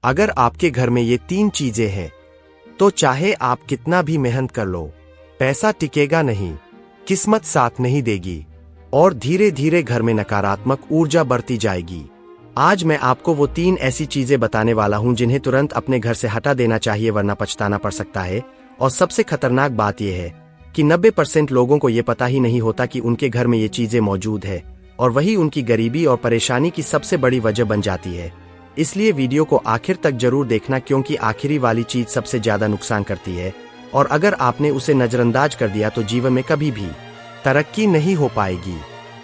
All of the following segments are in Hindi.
अगर आपके घर में ये 3 चीजें हैं, तो चाहे आप कितना भी मेहनत कर लो, पैसा टिकेगा नहीं, किस्मत साथ नहीं देगी और धीरे धीरे घर में नकारात्मक ऊर्जा बढ़ती जाएगी। आज मैं आपको वो 3 ऐसी चीजें बताने वाला हूं जिन्हें तुरंत अपने घर से हटा देना चाहिए, वरना पछताना पड़ सकता है। और सबसे खतरनाक बात यह है कि 90% लोगों को यह पता ही नहीं होता कि उनके घर में ये चीजें मौजूद है, और वही उनकी गरीबी और परेशानी की सबसे बड़ी वजह बन जाती है। इसलिए वीडियो को आखिर तक जरूर देखना, क्योंकि आखिरी वाली चीज सबसे ज्यादा नुकसान करती है, और अगर आपने उसे नजरअंदाज कर दिया तो जीवन में कभी भी तरक्की नहीं हो पाएगी।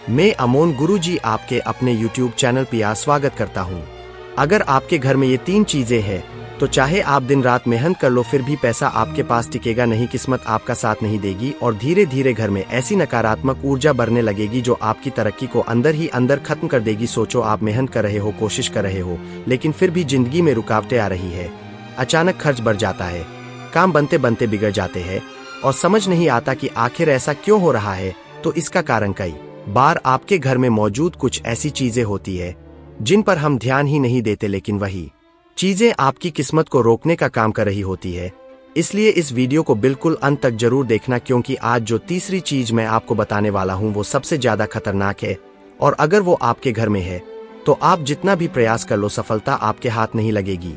मैं अमोन गुरुजी आपके अपने YouTube चैनल पर स्वागत करता हूं। अगर आपके घर में ये 3 चीजें हैं, तो चाहे आप दिन रात मेहनत कर लो, फिर भी पैसा आपके पास टिकेगा नहीं, किस्मत आपका साथ नहीं देगी और धीरे धीरे घर में ऐसी नकारात्मक ऊर्जा बढ़ने लगेगी जो आपकी तरक्की को अंदर ही अंदर खत्म कर देगी। सोचो, आप मेहनत कर रहे हो, कोशिश कर रहे हो, लेकिन फिर भी जिंदगी में रुकावटें आ रही है। अचानक खर्च बढ़ जाता है, काम बनते बनते बिगड़ जाते हैं और समझ नहीं आता कि आखिर ऐसा क्यों हो रहा है। तो इसका कारण कई बार आपके घर में मौजूद कुछ ऐसी चीजें होती है जिन पर हम ध्यान ही नहीं देते, लेकिन वही चीजें आपकी किस्मत को रोकने का काम कर रही होती है। इसलिए इस वीडियो को बिल्कुल अंत तक जरूर देखना, क्योंकि आज जो तीसरी चीज मैं आपको बताने वाला हूं वो सबसे ज्यादा खतरनाक है, और अगर वो आपके घर में है तो आप जितना भी प्रयास कर लो, सफलता आपके हाथ नहीं लगेगी।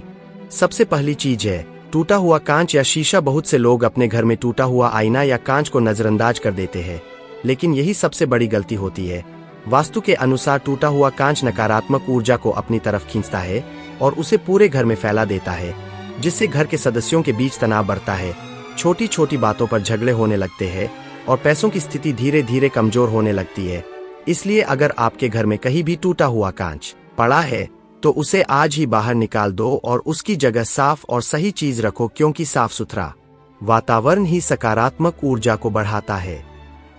सबसे पहली चीज है टूटा हुआ कांच या शीशा। बहुत से लोग अपने घर में टूटा हुआ आईना या कांच को नजरअंदाज कर देते हैं, लेकिन यही सबसे बड़ी गलती होती है। वास्तु के अनुसार टूटा हुआ कांच नकारात्मक ऊर्जा को अपनी तरफ खींचता है और उसे पूरे घर में फैला देता है, जिससे घर के सदस्यों के बीच तनाव बढ़ता है, छोटी छोटी बातों पर झगड़े होने लगते हैं और पैसों की स्थिति धीरे धीरे कमजोर होने लगती है। इसलिए अगर आपके घर में कहीं भी टूटा हुआ कांच पड़ा है तो उसे आज ही बाहर निकाल दो और उसकी जगह साफ और सही चीज रखो, क्योंकि साफ सुथरा वातावरण ही सकारात्मक ऊर्जा को बढ़ाता है।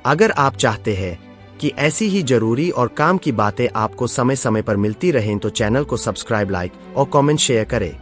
अगर आप चाहते हैं कि ऐसी ही जरूरी और काम की बातें आपको समय समय पर मिलती रहें, तो चैनल को सब्सक्राइब, लाइक और कमेंट शेयर करें।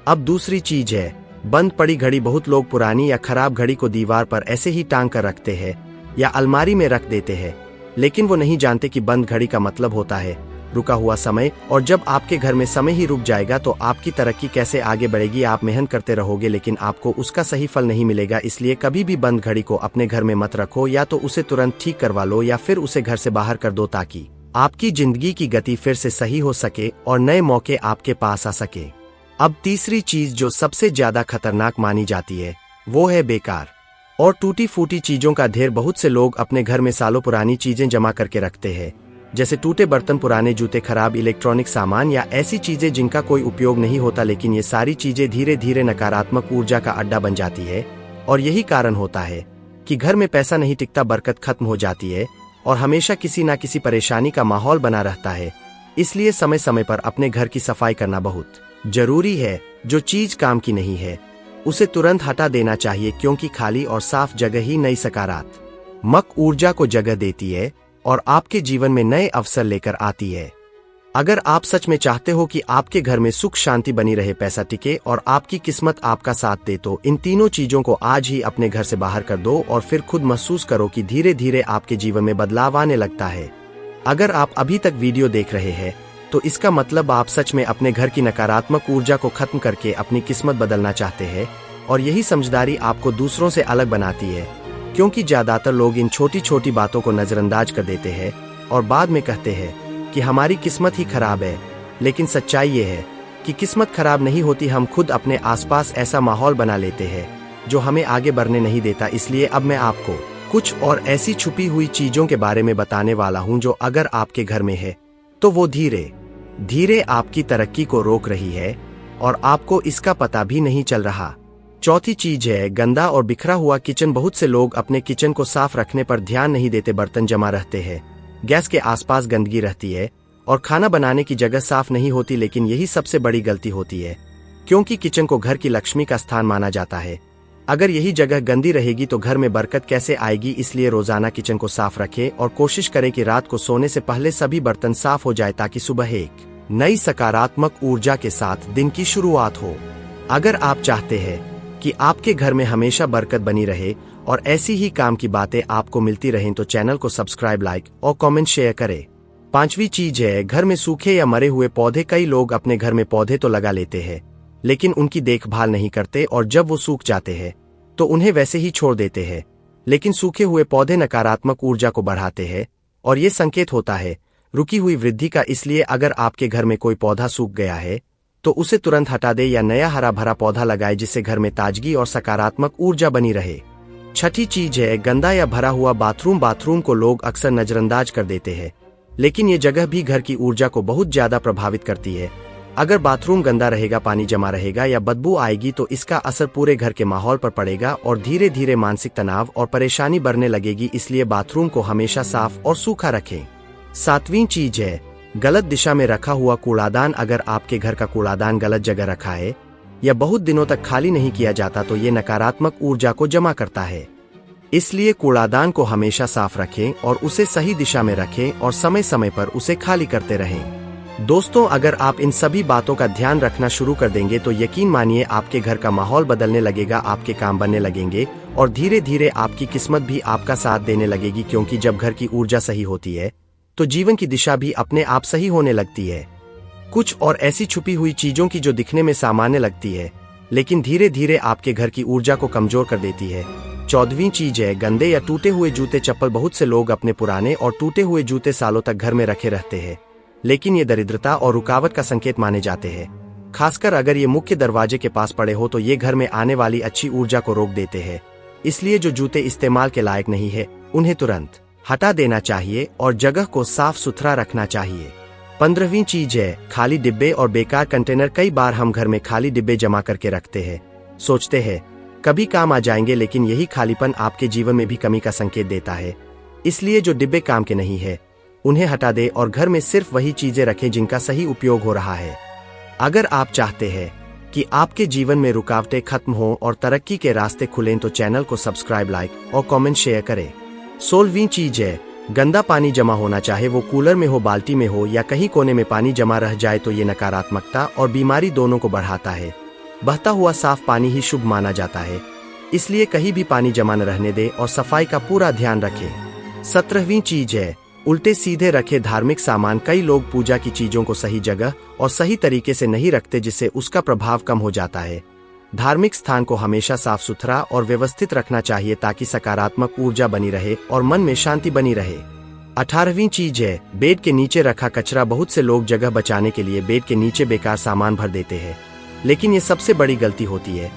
अब दूसरी चीज है बंद पड़ी घड़ी। बहुत लोग पुरानी या खराब घड़ी को दीवार पर ऐसे ही टांग कर रखते हैं या अलमारी में रख देते हैं, लेकिन वो नहीं जानते कि बंद घड़ी का मतलब होता है रुका हुआ समय। और जब आपके घर में समय ही रुक जाएगा तो आपकी तरक्की कैसे आगे बढ़ेगी। आप मेहनत करते रहोगे लेकिन आपको उसका सही फल नहीं मिलेगा। इसलिए कभी भी बंद घड़ी को अपने घर में मत रखो, या तो उसे तुरंत ठीक करवा लो या फिर उसे घर से बाहर कर दो, ताकि आपकी जिंदगी की गति फिर से सही हो सके और नए मौके आपके पास आ सके। अब तीसरी चीज जो सबसे ज्यादा खतरनाक मानी जाती है वो है बेकार और टूटी फूटी चीजों का ढेर। बहुत से लोग अपने घर में सालों पुरानी चीजें जमा करके रखते हैं, जैसे टूटे बर्तन, पुराने जूते, खराब इलेक्ट्रॉनिक सामान या ऐसी चीजें जिनका कोई उपयोग नहीं होता। लेकिन ये सारी चीजें धीरे धीरे नकारात्मक ऊर्जा का अड्डा बन जाती है और यही कारण होता है कि घर में पैसा नहीं टिकता, बरकत खत्म हो जाती है और हमेशा किसी ना किसी परेशानी का माहौल बना रहता है। इसलिए समय समय पर अपने घर की सफाई करना बहुत जरूरी है। जो चीज काम की नहीं है उसे तुरंत हटा देना चाहिए, क्योंकि खाली और साफ जगह ही नई सकारात्मक ऊर्जा को जगह देती है और आपके जीवन में नए अवसर लेकर आती है। अगर आप सच में चाहते हो कि आपके घर में सुख शांति बनी रहे, पैसा टिके और आपकी किस्मत आपका साथ दे, तो इन तीनों चीजों को आज ही अपने घर से बाहर कर दो और फिर खुद महसूस करो कि धीरे धीरे आपके जीवन में बदलाव आने लगता है। अगर आप अभी तक वीडियो देख रहे हैं तो इसका मतलब आप सच में अपने घर की नकारात्मक ऊर्जा को खत्म करके अपनी किस्मत बदलना चाहते हैं, और यही समझदारी आपको दूसरों से अलग बनाती है। क्योंकि ज्यादातर लोग इन छोटी छोटी बातों को नजरअंदाज कर देते हैं और बाद में कहते हैं कि हमारी किस्मत ही खराब है। लेकिन सच्चाई ये है कि किस्मत खराब नहीं होती, हम खुद अपने आसपास ऐसा माहौल बना लेते हैं जो हमें आगे बढ़ने नहीं देता। इसलिए अब मैं आपको कुछ और ऐसी छुपी हुई चीजों के बारे में बताने वाला हूं जो अगर आपके घर में है तो वो धीरे धीरे आपकी तरक्की को रोक रही है और आपको इसका पता भी नहीं चल रहा। चौथी चीज है गंदा और बिखरा हुआ किचन। बहुत से लोग अपने किचन को साफ रखने पर ध्यान नहीं देते, बर्तन जमा रहते हैं, गैस के आसपास गंदगी रहती है और खाना बनाने की जगह साफ नहीं होती। लेकिन यही सबसे बड़ी गलती होती है, क्योंकि किचन को घर की लक्ष्मी का स्थान माना जाता है। अगर यही जगह गंदी रहेगी तो घर में बरकत कैसे आएगी। इसलिए रोजाना किचन को साफ रखें और कोशिश करें कि रात को सोने से पहले सभी बर्तन साफ हो जाए, ताकि सुबह एक नई सकारात्मक ऊर्जा के साथ दिन की शुरुआत हो। अगर आप चाहते हैं कि आपके घर में हमेशा बरकत बनी रहे और ऐसी ही काम की बातें आपको मिलती रहें तो चैनल को सब्सक्राइब, लाइक और कमेंट शेयर करें। पांचवी चीज है, घर में सूखे या मरे हुए पौधे। कई लोग अपने घर में पौधे तो लगा लेते हैं लेकिन उनकी देखभाल नहीं करते और जब वो सूख जाते हैं तो उन्हें वैसे ही छोड़ देते हैं। लेकिन सूखे हुए पौधे नकारात्मक ऊर्जा को बढ़ाते हैं और ये संकेत होता है रुकी हुई वृद्धि का। इसलिए अगर आपके घर में कोई पौधा सूख गया है तो उसे तुरंत हटा दे या नया हरा भरा पौधा लगाए जिससे घर में ताजगी और सकारात्मक ऊर्जा बनी रहे। छठी चीज है, गंदा या भरा हुआ बाथरूम। बाथरूम को लोग अक्सर नजरअंदाज कर देते हैं लेकिन ये जगह भी घर की ऊर्जा को बहुत ज्यादा प्रभावित करती है। अगर बाथरूम गंदा रहेगा, पानी जमा रहेगा या बदबू आएगी तो इसका असर पूरे घर के माहौल पर पड़ेगा और धीरे धीरे मानसिक तनाव और परेशानी बढ़ने लगेगी। इसलिए बाथरूम को हमेशा साफ और सूखा रखें। सातवीं चीज है, गलत दिशा में रखा हुआ कूड़ादान। अगर आपके घर का कूड़ादान गलत जगह रखा है या बहुत दिनों तक खाली नहीं किया जाता तो ये नकारात्मक ऊर्जा को जमा करता है। इसलिए कूड़ादान को हमेशा साफ रखें और उसे सही दिशा में रखें और समय समय पर उसे खाली करते रहें। दोस्तों, अगर आप इन सभी बातों का ध्यान रखना शुरू कर देंगे तो यकीन मानिए आपके घर का माहौल बदलने लगेगा, आपके काम बनने लगेंगे और धीरे धीरे आपकी किस्मत भी आपका साथ देने लगेगी। क्योंकि जब घर की ऊर्जा सही होती है तो जीवन की दिशा भी अपने आप सही होने लगती है। कुछ और ऐसी छुपी हुई चीजों की जो दिखने में सामान्य लगती है लेकिन धीरे धीरे आपके घर की ऊर्जा को कमजोर कर देती है। चौदहवीं चीज है, गंदे या टूटे हुए जूते चप्पल। बहुत से लोग अपने पुराने और टूटे हुए जूते सालों तक घर में रखे रहते हैं लेकिन ये दरिद्रता और रुकावट का संकेत माने जाते हैं। खासकर अगर ये मुख्य दरवाजे के पास पड़े हो तो ये घर में आने वाली अच्छी ऊर्जा को रोक देते हैं। इसलिए जो जूते इस्तेमाल के लायक नहीं है उन्हें तुरंत हटा देना चाहिए और जगह को साफ सुथरा रखना चाहिए। 15वीं चीज है, खाली डिब्बे और बेकार कंटेनर। कई बार हम घर में खाली डिब्बे जमा करके रखते हैं, सोचते हैं कभी काम आ जाएंगे, लेकिन यही खालीपन आपके जीवन में भी कमी का संकेत देता है। इसलिए जो डिब्बे काम के नहीं है उन्हें हटा दे और घर में सिर्फ वही चीजें रखें जिनका सही उपयोग हो रहा है। अगर आप चाहते हैं कि आपके जीवन में रुकावटें खत्म हो और तरक्की के रास्ते खुलें तो चैनल को सब्सक्राइब, लाइक और कमेंट शेयर करें। 16वीं चीज है, गंदा पानी जमा होना, चाहे वो कूलर में हो, बाल्टी में हो या कहीं कोने में पानी जमा रह जाए तो ये नकारात्मकता और बीमारी दोनों को बढ़ाता है। बहता हुआ साफ पानी ही शुभ माना जाता है, इसलिए कहीं भी पानी जमा न रहने दें और सफाई का पूरा ध्यान रखें। 17वीं चीज है, उल्टे सीधे रखे धार्मिक सामान। कई लोग पूजा की चीजों को सही जगह और सही तरीके से नहीं रखते जिससे उसका प्रभाव कम हो जाता है। धार्मिक स्थान को हमेशा साफ सुथरा और व्यवस्थित रखना चाहिए ताकि सकारात्मक ऊर्जा बनी रहे और मन में शांति बनी रहे। 18वीं चीज है, बेड के नीचे रखा कचरा। बहुत से लोग जगह बचाने के लिए बेड के नीचे बेकार सामान भर देते हैं लेकिन ये सबसे बड़ी गलती होती है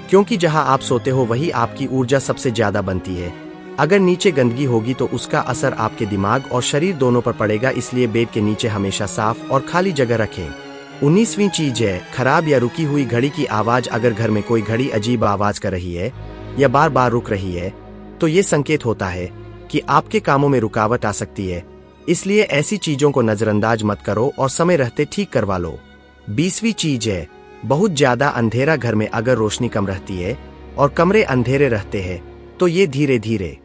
क्योंकि जहां आप सोते हो वही आपकी ऊर्जा सबसे ज्यादा बनती है। अगर नीचे गंदगी होगी तो उसका असर आपके दिमाग और शरीर दोनों पर पड़ेगा, इसलिए बेड के नीचे हमेशा साफ और खाली जगह रखें। 19वीं चीज है, खराब या रुकी हुई घड़ी की आवाज। अगर घर में कोई घड़ी अजीब आवाज कर रही है या बार बार रुक रही है तो ये संकेत होता है कि आपके कामों में रुकावट आ सकती है। इसलिए ऐसी चीजों को नजरअंदाज मत करो और समय रहते ठीक करवा लो। 20वीं चीज है, बहुत ज्यादा अंधेरा। घर में अगर रोशनी कम रहती है और कमरे अंधेरे रहते हैं तो ये धीरे धीरे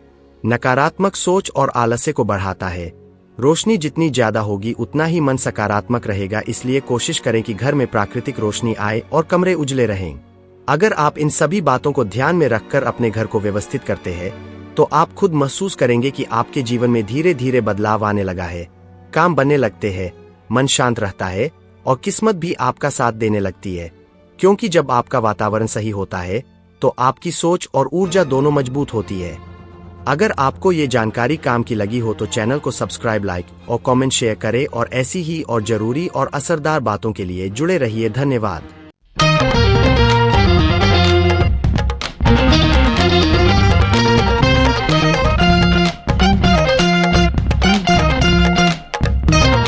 नकारात्मक सोच और आलस्य को बढ़ाता है। रोशनी जितनी ज्यादा होगी उतना ही मन सकारात्मक रहेगा, इसलिए कोशिश करें कि घर में प्राकृतिक रोशनी आए और कमरे उजले रहें। अगर आप इन सभी बातों को ध्यान में रखकर अपने घर को व्यवस्थित करते हैं तो आप खुद महसूस करेंगे कि आपके जीवन में धीरे धीरे बदलाव आने लगा है, काम बनने लगते हैं, मन शांत रहता है और किस्मत भी आपका साथ देने लगती है। क्योंकि जब आपका वातावरण सही होता है तो आपकी सोच और ऊर्जा दोनों मजबूत होती है। अगर आपको ये जानकारी काम की लगी हो तो चैनल को सब्सक्राइब, लाइक और कमेंट शेयर करें और ऐसी ही और जरूरी और असरदार बातों के लिए जुड़े रहिए। धन्यवाद।